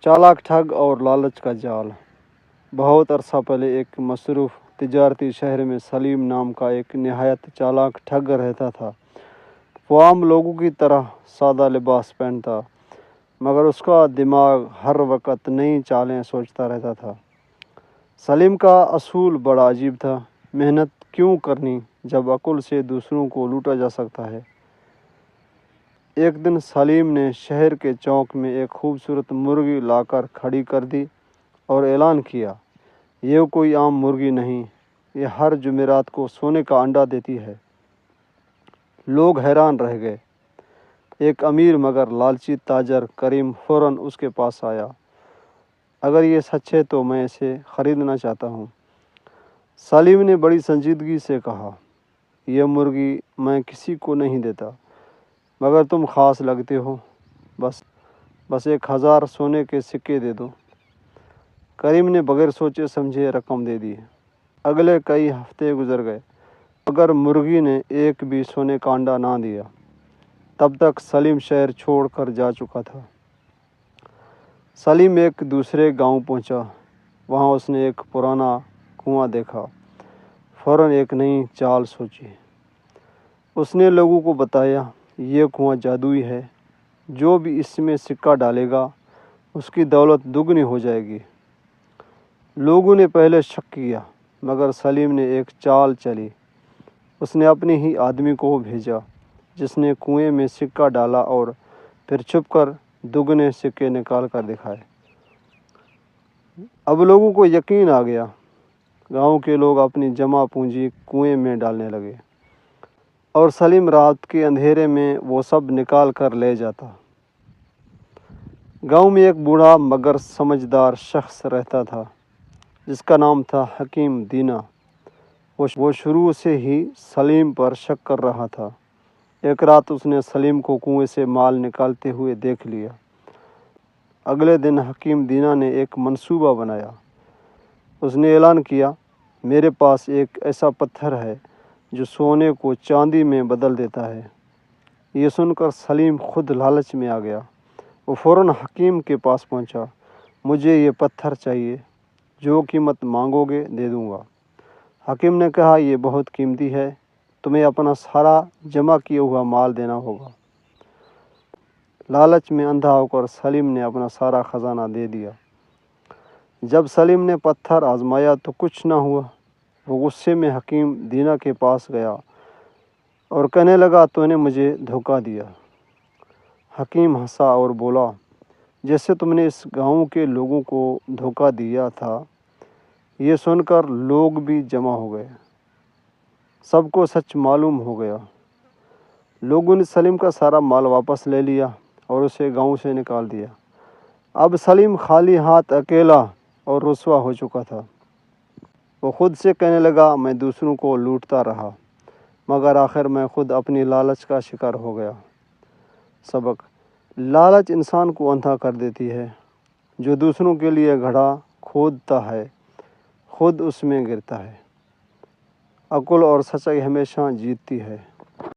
चालाक ठग और लालच का जाल। बहुत अरसा पहले एक मसरूफ़ तिजारती शहर में सलीम नाम का एक नहायत चालाक ठग रहता था। वो आम लोगों की तरह सादा लिबास पहनता, मगर उसका दिमाग हर वक्त नई चालें सोचता रहता था। सलीम का असूल बड़ा अजीब था। मेहनत क्यों करनी जब अकुल से दूसरों को लूटा जा सकता है। एक दिन सलीम ने शहर के चौक में एक खूबसूरत मुर्गी लाकर खड़ी कर दी और ऐलान किया, ये कोई आम मुर्गी नहीं, ये हर जुमेरात को सोने का अंडा देती है। लोग हैरान रह गए। एक अमीर मगर लालची ताजर करीम फ़ौरन उसके पास आया। अगर ये सच है तो मैं इसे ख़रीदना चाहता हूँ। सलीम ने बड़ी संजीदगी से कहा, यह मुर्गी मैं किसी को नहीं देता, मगर तुम ख़ास लगते हो, बस 1000 सोने के सिक्के दे दो। करीम ने बगैर सोचे समझे रकम दे दी। अगले कई हफ्ते गुजर गए, मगर मुर्गी ने एक भी सोने का अंडा ना दिया। तब तक सलीम शहर छोड़कर जा चुका था। सलीम एक दूसरे गांव पहुंचा। वहां उसने एक पुराना कुआं देखा। फ़ौरन एक नई चाल सोची। उसने लोगों को बताया, ये कुआं जादुई है, जो भी इसमें सिक्का डालेगा उसकी दौलत दुगनी हो जाएगी। लोगों ने पहले शक किया, मगर सलीम ने एक चाल चली। उसने अपने ही आदमी को भेजा, जिसने कुएं में सिक्का डाला और फिर छुपकर दुगने सिक्के निकाल कर दिखाए। अब लोगों को यकीन आ गया। गांव के लोग अपनी जमा पूंजी कुएं में डालने लगे और सलीम रात के अंधेरे में वो सब निकाल कर ले जाता। गांव में एक बूढ़ा मगर समझदार शख्स रहता था, जिसका नाम था हकीम दीना। वो शुरू से ही सलीम पर शक कर रहा था। एक रात उसने सलीम को कुएं से माल निकालते हुए देख लिया। अगले दिन हकीम दीना ने एक मंसूबा बनाया। उसने ऐलान किया, मेरे पास एक ऐसा पत्थर है जो सोने को चांदी में बदल देता है। ये सुनकर सलीम खुद लालच में आ गया। वो फ़ौरन हकीम के पास पहुंचा। मुझे ये पत्थर चाहिए, जो कीमत मांगोगे दे दूंगा। हकीम ने कहा, ये बहुत कीमती है, तुम्हें अपना सारा जमा किया हुआ माल देना होगा। लालच में अंधा होकर सलीम ने अपना सारा ख़जाना दे दिया। जब सलीम ने पत्थर आजमाया तो कुछ न हुआ। वो गुस्से में हकीम दीना के पास गया और कहने लगा, तूने मुझे धोखा दिया। हकीम हंसा और बोला, जैसे तुमने इस गांव के लोगों को धोखा दिया था। ये सुनकर लोग भी जमा हो गए। सबको सच मालूम हो गया। लोगों ने सलीम का सारा माल वापस ले लिया और उसे गांव से निकाल दिया। अब सलीम खाली हाथ अकेला और रुसवा हो चुका था। वो खुद से कहने लगा, मैं दूसरों को लूटता रहा, मगर आखिर मैं खुद अपनी लालच का शिकार हो गया। सबक: लालच इंसान को अंधा कर देती है। जो दूसरों के लिए घड़ा खोदता है, खुद उसमें गिरता है। अक्ल और सच्चाई हमेशा जीतती है।